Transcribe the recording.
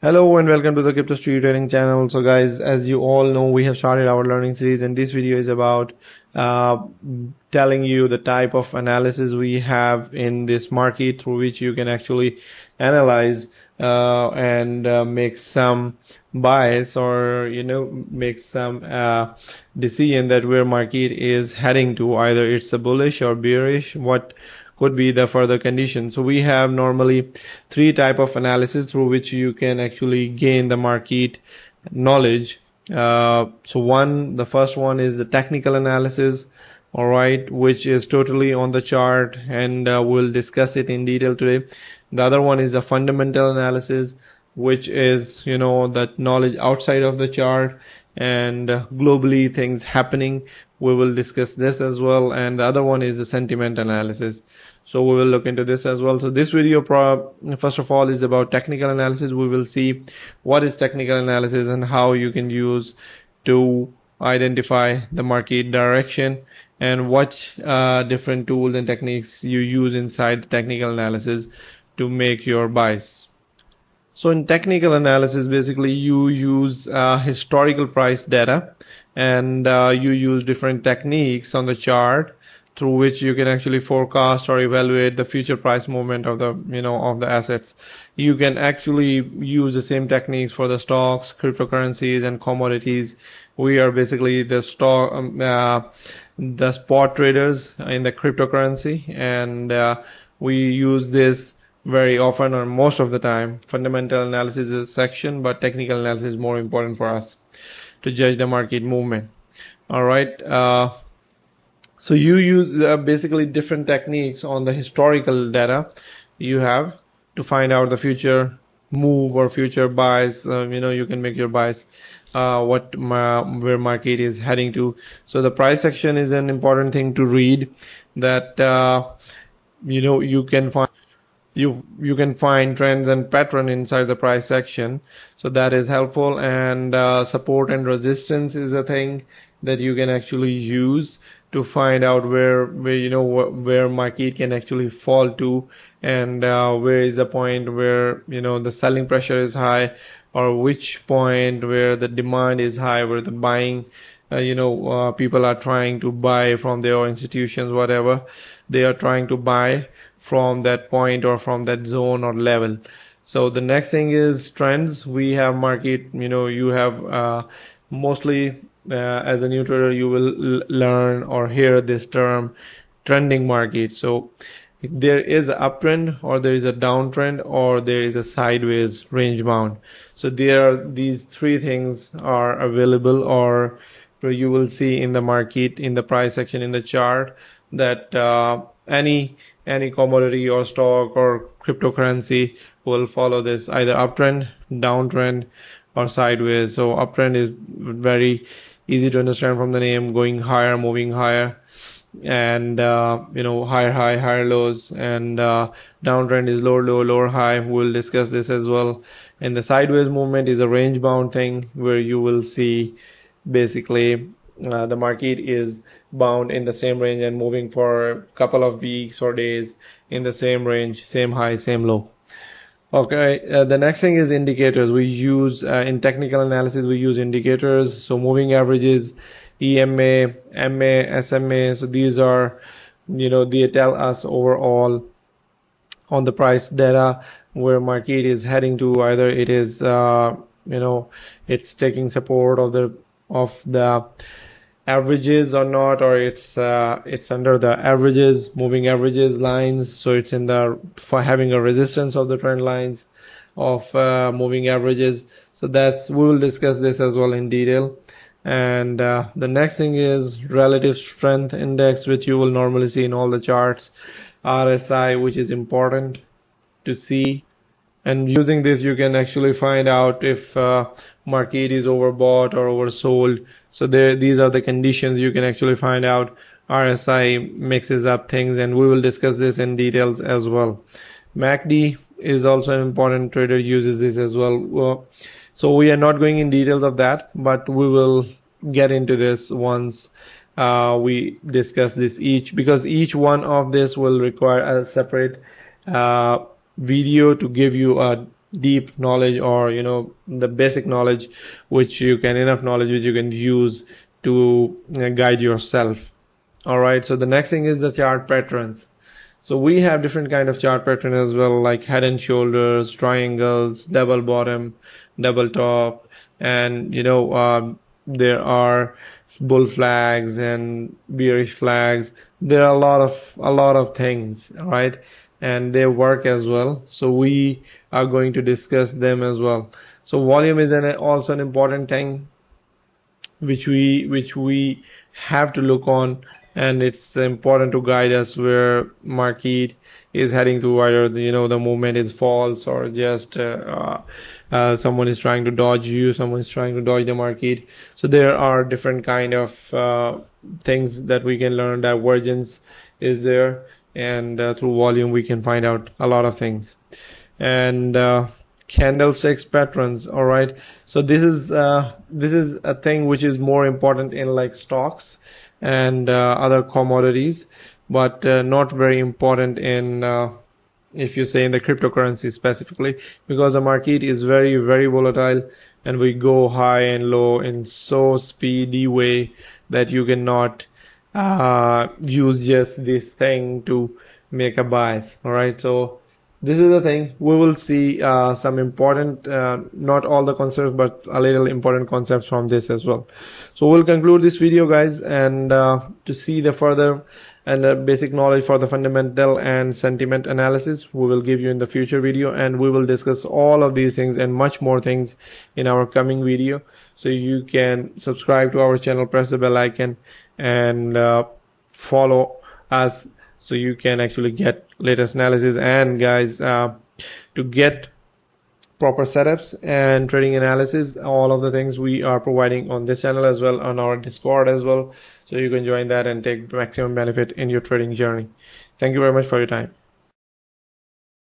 Hello and welcome to the Crypto Street Trading channel. So guys, as you all know, we have started our learning series, and this video is about uh, telling you the type of analysis we have in this market through which you can actually analyze and make some bias, or make some decision that where market is heading to, either it's a bullish or bearish, what could be the further condition. So we have normally three type of analysis through which you can actually gain the market knowledge. The first one is the technical analysis, all right, which is totally on the chart, and we'll discuss it in detail today. The other one is the fundamental analysis, which is that knowledge outside of the chart and globally things happening. We will discuss this as well. And the other one is the sentiment analysis, so we will look into this as well. So this video first of all is about technical analysis. We will see what is technical analysis and how you can use to identify the market direction, and what different tools and techniques you use inside the technical analysis to make your buys. So in technical analysis, basically you use historical price data, and you use different techniques on the chart through which you can actually forecast or evaluate the future price movement of the assets. You can actually use the same techniques for the stocks, cryptocurrencies, and commodities. We are basically the spot traders in the cryptocurrency, and we use this very often, or most of the time. Fundamental analysis is a section, but technical analysis is more important for us to judge the market movement. All right. So you use basically different techniques on the historical data you have to find out the future move or future buys. You can make your buys where market is heading to. So the price section is an important thing to read, that you can find trends and pattern inside the price section, so that is helpful. And support and resistance is a thing that you can actually use to find out where market can actually fall to, and where is the point where the selling pressure is high, or which point where the demand is high, where the buying people are trying to buy from their institutions, whatever they are trying to buy from that point or from that zone or level. So the next thing is trends. We have market, you have mostly as a new trader you will learn or hear this term trending market. So there is an uptrend, or there is a downtrend, or there is a sideways range bound. So these three things are available, or you will see in the market, in the price section in the chart, that any commodity or stock or cryptocurrency will follow this, either uptrend, downtrend, or sideways. So uptrend is very easy to understand from the name, going higher, moving higher, and higher high, higher lows. And downtrend is lower low, lower high. We'll discuss this as well. And the sideways movement is a range bound thing, where you will see basically the market is bound in the same range and moving for a couple of weeks or days in the same range, same high, same low. Okay, the next thing is indicators. We use in technical analysis, we use indicators. So moving averages, EMA, MA, SMA. So these are, they tell us overall on the price data where market is heading to. Either it is it's taking support of the averages or not, or it's under the averages, moving averages lines. So it's for having a resistance of the trend lines of moving averages. So we will discuss this as well in detail. And the next thing is relative strength index, which you will normally see in all the charts. RSI, which is important to see, and using this you can actually find out if market is overbought or oversold. So these are the conditions you can actually find out. RSI mixes up things, and we will discuss this in details as well. MACD is also an important, trader uses this as well. So we are not going in details of that, but we will get into this once we discuss this because each one of this will require a separate video to give you a deep knowledge, or the basic knowledge which you can use to guide yourself. All right, so the next thing is the chart patterns. So we have different kind of chart pattern as well, like head and shoulders, triangles, double bottom, double top, and there are bull flags and bearish flags. There are a lot of things, right? And they work as well. So we are going to discuss them as well. So volume is also an important thing which we have to look on, and it's important to guide us where market is heading to, whether the movement is false or just someone is trying to dodge you, someone is trying to dodge the market. So there are different kind of things that we can learn. Divergence is there, and through volume we can find out a lot of things. And candlesticks patterns. All right, so this is a thing which is more important in like stocks and other commodities, but not very important in if you say in the cryptocurrency specifically, because the market is very, very volatile, and we go high and low in so speedy way that you cannot use just this thing to make a bias. All right, so this is the thing. We will see some important, not all the concepts, but a little important concepts from this as well. So we'll conclude this video, guys, and to see the further and basic knowledge for the fundamental and sentiment analysis, we will give you in the future video, and we will discuss all of these things and much more things in our coming video. So you can subscribe to our channel, press the bell icon, and follow us, so you can actually get latest analysis. And guys, to get proper setups and trading analysis, all of the things we are providing on this channel as well, on our Discord as well, so you can join that and take maximum benefit in your trading journey. Thank you very much for your time.